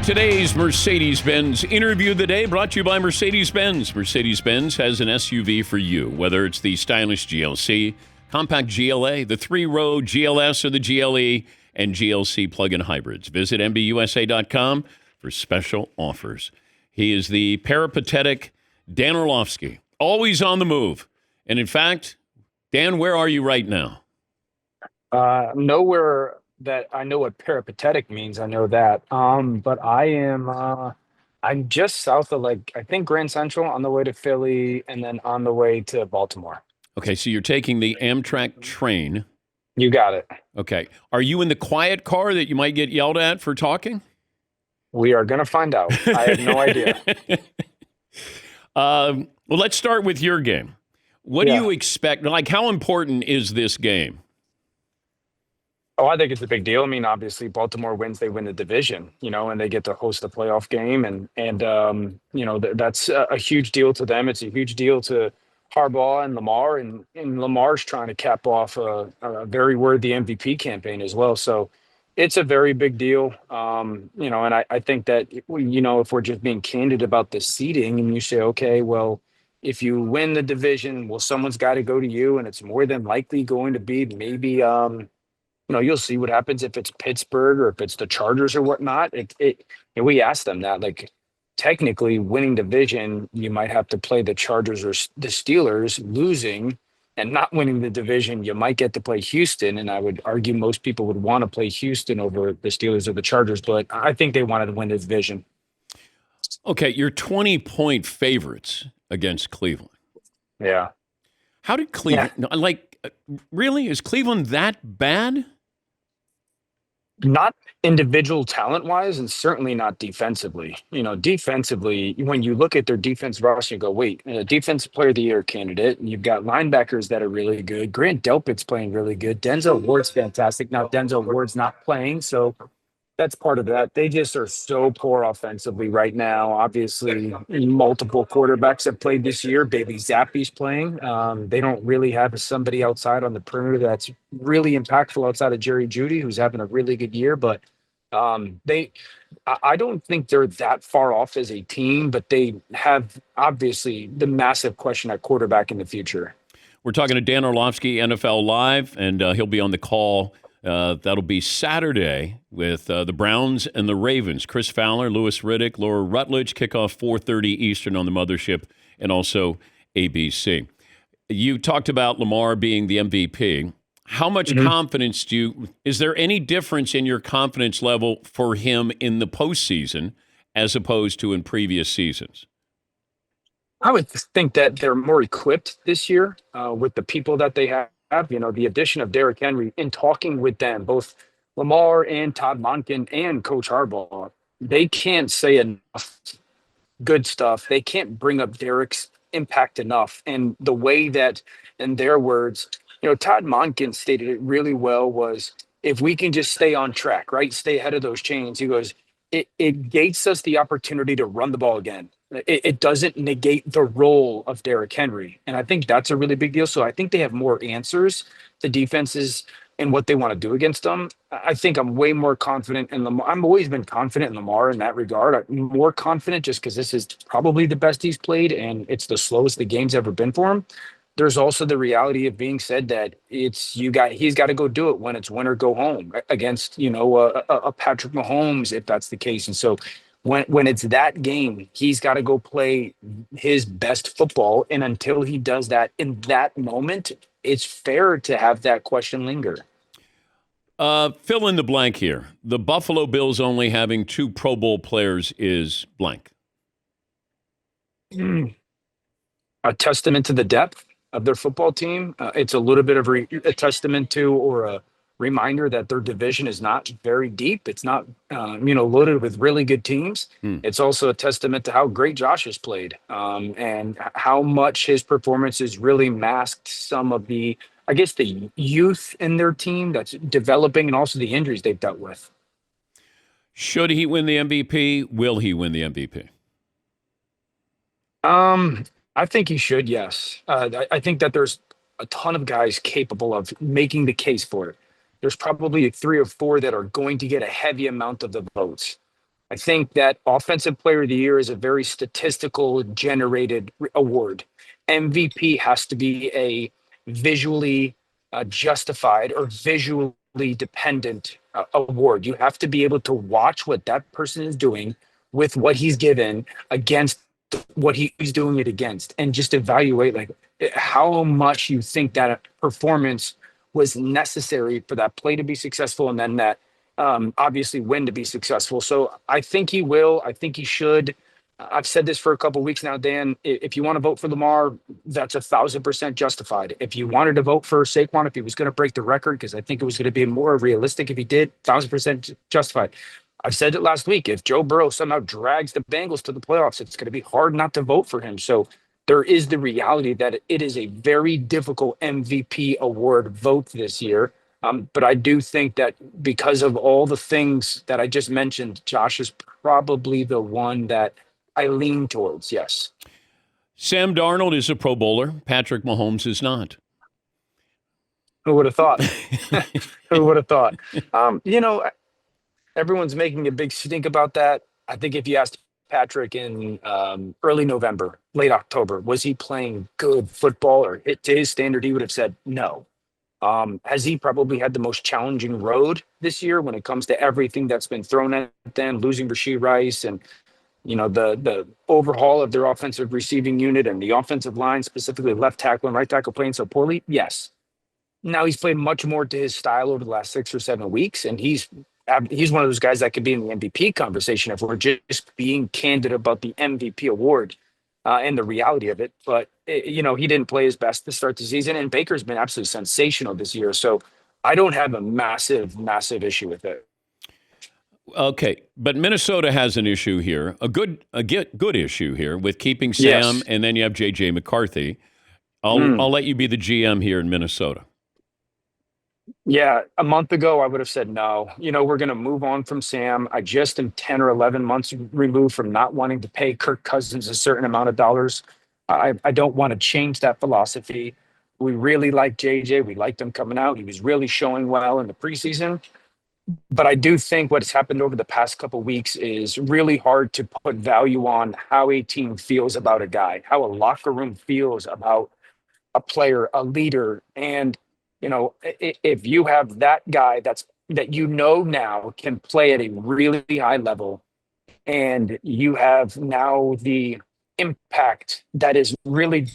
Today's Mercedes-Benz interview of the day brought to you by Mercedes-Benz. Mercedes-Benz has an SUV for you, whether it's the stylish GLC, compact GLA, the three-row GLS, or the GLE and GLC plug-in hybrids. Visit MBUSA.com for special offers. He is the peripatetic Dan Orlovsky, always on the move. And in fact, Dan, where are you right now? Nowhere that I know what peripatetic means. I know that. But I'm just south of, like, I think Grand Central, on the way to Philly and then on the way to Baltimore. Okay, so you're taking the Amtrak train. You got it. Okay. Are you in the quiet car that you might get yelled at for talking? We are going to find out. I have no idea. Well, let's start with your game. What do you expect? Like, how important is this game? Oh, I think it's a big deal. I mean, obviously, Baltimore wins, they win the division, and they get to host a playoff game, and that's a huge deal to them. It's a huge deal to Harbaugh and Lamar, and Lamar's trying to cap off a very worthy MVP campaign as well. So it's a very big deal. And I think that if we're just being candid about the seeding, and you say, okay, well, if you win the division, well, someone's got to go to you, and it's more than likely going to be maybe. You'll see what happens if it's Pittsburgh or if it's the Chargers or whatnot. We asked them that, like, technically winning division, you might have to play the Chargers or the Steelers. Losing and not winning the division, you might get to play Houston. And I would argue most people would want to play Houston over the Steelers or the Chargers, but I think they wanted to win the division. Okay, you're 20-point favorites against Cleveland. Yeah. How did Cleveland, really? Is Cleveland that bad? Not individual talent-wise, and certainly not defensively. Defensively, when you look at their defense roster, you go, wait, a defensive player of the year candidate, and you've got linebackers that are really good. Grant Delpit's playing really good. Denzel Ward's fantastic. Now, Denzel Ward's not playing, so that's part of that. They just are so poor offensively right now. Obviously, multiple quarterbacks have played this year. Bailey Zappi's playing. They don't really have somebody outside on the perimeter that's really impactful outside of Jerry Jeudy, who's having a really good year. But I don't think they're that far off as a team, but they have obviously the massive question at quarterback in the future. We're talking to Dan Orlovsky, NFL Live, and he'll be on the call. That'll be Saturday with the Browns and the Ravens. Chris Fowler, Lewis Riddick, Laura Rutledge, kickoff 4:30 Eastern on the Mothership, and also ABC. You talked about Lamar being the MVP. How much confidence is there any difference in your confidence level for him in the postseason as opposed to in previous seasons? I would think that they're more equipped this year with the people that they have. The addition of Derrick Henry, in talking with them, both Lamar and Todd Monken and Coach Harbaugh, they can't say enough good stuff. They can't bring up Derrick's impact enough. And the way that, in their words, Todd Monken stated it really well, was if we can just stay on track, right? Stay ahead of those chains. He goes, it gates us the opportunity to run the ball again. It doesn't negate the role of Derrick Henry. And I think that's a really big deal. So I think they have more answers to defenses and what they want to do against them. I think I'm way more confident in Lamar. I've always been confident in Lamar in that regard. I'm more confident just because this is probably the best he's played and it's the slowest the game's ever been for him. There's also the reality of being said that he's got to go do it when it's win or go home against, a Patrick Mahomes, if that's the case. And so when it's that game, he's got to go play his best football. And until he does that in that moment, it's fair to have that question linger. Fill in the blank here. The Buffalo Bills only having 2 Pro Bowl players is blank. A testament to the depth of their football team. It's a little bit of a testament to, or a reminder that their division is not very deep. It's not, loaded with really good teams. It's also a testament to how great Josh has played and how much his performance has really masked some of the youth in their team that's developing and also the injuries they've dealt with. Should he win the MVP? Will he win the MVP? I think he should, yes. I think that there's a ton of guys capable of making the case for it. There's probably 3 or 4 that are going to get a heavy amount of the votes. I think that Offensive Player of the Year is a very statistical generated award. MVP has to be a visually justified or visually dependent award. You have to be able to watch what that person is doing with what he's given against what he's doing it against, and just evaluate like how much you think that performance was necessary for that play to be successful, and then that obviously win to be successful. So I think he will. I think he should. I've said this for a couple of weeks now, Dan. If you want to vote for Lamar, that's 1,000% justified. If you wanted to vote for Saquon, if he was going to break the record, because I think it was going to be more realistic if he did, 1,000% justified. I've said it last week. If Joe Burrow somehow drags the Bengals to the playoffs, it's going to be hard not to vote for him. So there is the reality that it is a very difficult MVP award vote this year. But I do think that because of all the things that I just mentioned, Josh is probably the one that I lean towards. Yes. Sam Darnold is a Pro Bowler. Patrick Mahomes is not. Who would have thought? Who would have thought? Everyone's making a big stink about that. I think if you asked Patrick in early November, late October, was he playing good football or hit to his standard, he would have said no. Has he probably had the most challenging road this year when it comes to everything that's been thrown at them, losing Rashee Rice and, the overhaul of their offensive receiving unit and the offensive line, specifically left tackle and right tackle playing so poorly? Yes. Now he's played much more to his style over the last 6 or 7 weeks, and he's one of those guys that could be in the MVP conversation if we're just being candid about the MVP award and the reality of it. But, he didn't play his best to start the season, and Baker's been absolutely sensational this year. So I don't have a massive, massive issue with it. Okay, but Minnesota has an issue here, a good issue here with keeping Sam, Yes. and then you have J.J. McCarthy. I'll let you be the GM here in Minnesota. Yeah, a month ago, I would have said no. We're going to move on from Sam. I just am 10 or 11 months removed from not wanting to pay Kirk Cousins a certain amount of dollars. I don't want to change that philosophy. We really like JJ. We liked him coming out. He was really showing well in the preseason. But I do think what's happened over the past couple of weeks is really hard to put value on how a team feels about a guy, how a locker room feels about a player, a leader. And if you have that guy that now can play at a really high level, and you have now the impact that is really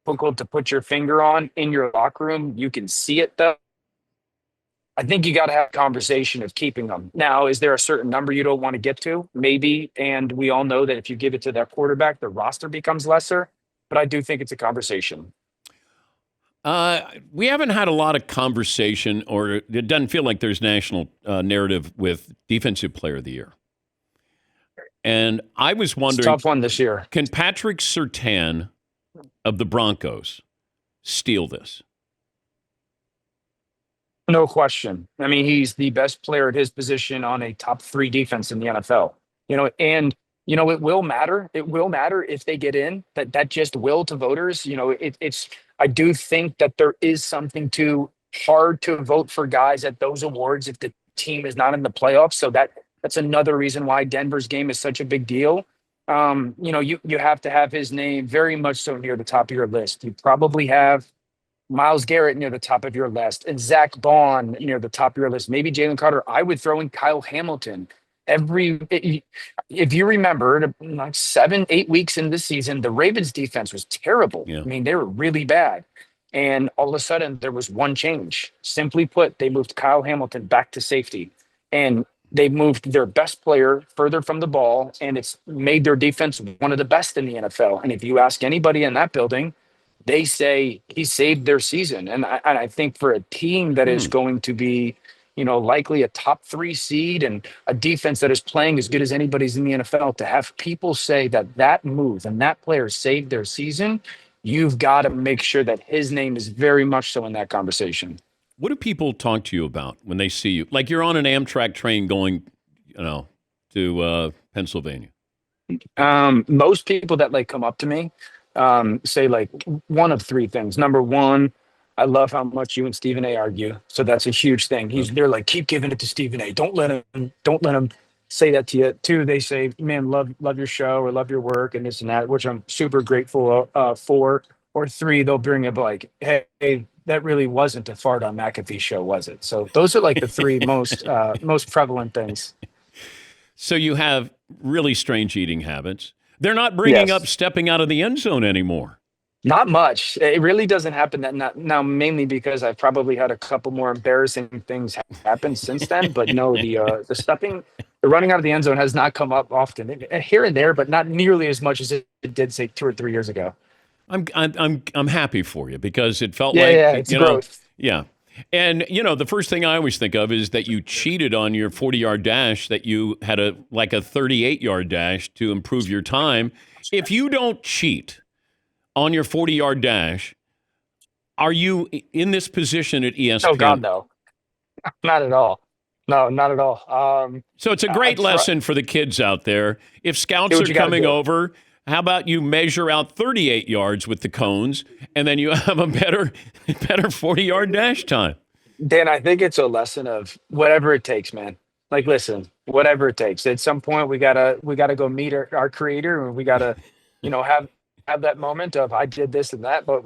difficult to put your finger on in your locker room, you can see it though. I think you got to have a conversation of keeping them. Now, is there a certain number you don't want to get to? Maybe. And we all know that if you give it to that quarterback, the roster becomes lesser. But I do think it's a conversation. We haven't had a lot of conversation, or it doesn't feel like there's national narrative with Defensive Player of the Year. And I was wondering, It's a tough one this year. Can Patrick Surtain of the Broncos steal this? No question. I mean, he's the best player at his position on a top 3 defense in the NFL. And it will matter. It will matter if they get in. That just will to voters. It's. I do think that there is something too hard to vote for guys at those awards if the team is not in the playoffs. So that's another reason why Denver's game is such a big deal. You have to have his name very much so near the top of your list. You probably have Myles Garrett near the top of your list, and Zach Bond near the top of your list. Maybe Jalen Carter. I would throw in Kyle Hamilton. If you remember, like 7-8 weeks in this season, the Ravens defense was terrible. Yeah. I mean, they were really bad. And all of a sudden there was one change. Simply put, they moved Kyle Hamilton back to safety, and they moved their best player further from the ball, and it's made their defense one of the best in the NFL. And if you ask anybody in that building, they say he saved their season. And I think for a team that is going to be, likely a top 3 seed and a defense that is playing as good as anybody's in the NFL, to have people say that move and that player saved their season, you've got to make sure that his name is very much so in that conversation. What do people talk to you about when they see you? Like you're on an Amtrak train going, to Pennsylvania. Most people that come up to me say one of 3 things. Number one, I love how much you and Stephen A argue. So that's a huge thing. They're like, keep giving it to Stephen A. Don't let him say that to you too. They say, "Man, love your show or love your work and this and that," which I'm super grateful for. Or three, they'll bring up like, "Hey, that really wasn't a fart on McAfee show, was it?" So those are like the three most prevalent things. So you have really strange eating habits. They're not bringing up Yes. stepping out of the end zone anymore. Not much. It really doesn't happen that not now, mainly because I've probably had a couple more embarrassing things happen since then. But no, the stepping, the running out of the end zone has not come up often. Here and there, but not nearly as much as it did say 2 or 3 years ago. I'm happy for you because it felt Yeah, like, yeah, it's growth. yeah. And the first thing I always think of is that you cheated on your 40-yard dash, that you had a 38-yard dash to improve your time. If you don't cheat on your 40-yard dash, are you in this position at Oh God, ESPN? no, not at all. No, not at all. So it's a I great try, lesson for the kids out there. If do scouts what are you got to coming do. over, how about you measure out 38 yards with the cones, and then you have a better 40-yard dash time? Dan, I think it's a lesson of whatever it takes, man. Like, listen, whatever it takes. At some point, we gotta go meet our creator, and we gotta, have that moment of I did this and that. But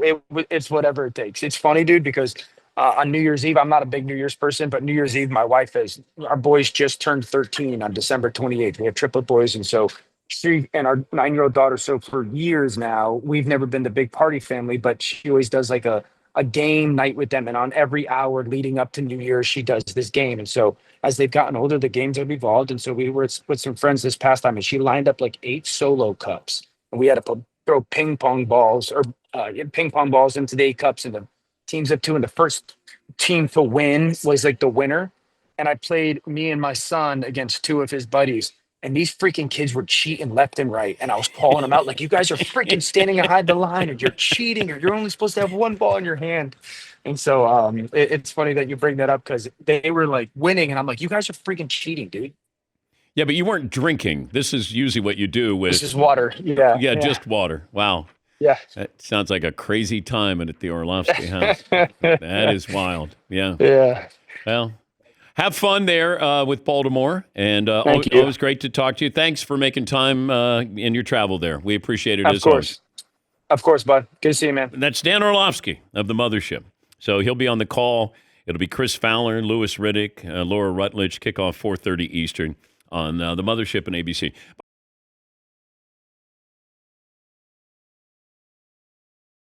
it's whatever it takes. It's funny, dude, because on New Year's Eve, I'm not a big New Year's person, but New Year's Eve, my wife is. Our boys just turned 13 on December 28th. We have triplet boys, and so she and our 9-year-old daughter. So for years now, we've never been the big party family, but she always does like a game night with them. And on every hour leading up to New Year's, she does this game. And so as they've gotten older, the games have evolved. And so we were with some friends this past time, and she lined up like 8 solo cups. And we had to throw ping pong balls into the 8 cups, and the teams of two. And the first team to win was like the winner. And I played me and my son against two of his buddies. And these freaking kids were cheating left and right. And I was calling them out like, "You guys are freaking standing behind the line, and you're cheating, or you're only supposed to have one ball in your hand." And so it's funny that you bring that up because they were like winning. And I'm like, "You guys are freaking cheating, dude. Yeah, but you weren't drinking. This is usually what you do This with, is water." Yeah. yeah, Yeah. just water. Wow. Yeah. That sounds like a crazy time at the Orlovsky house. That is wild. Yeah. Yeah. Well, have fun there with Baltimore, and Thank you. always great to talk to you. Thanks for making time in your travel there. We appreciate it Of as always. course. Of course, bud. Good to see you, man. That's Dan Orlovsky of the Mothership. So he'll be on the call. It'll be Chris Fowler, Lewis Riddick, Laura Rutledge, kickoff 4:30 Eastern on the Mothership and ABC.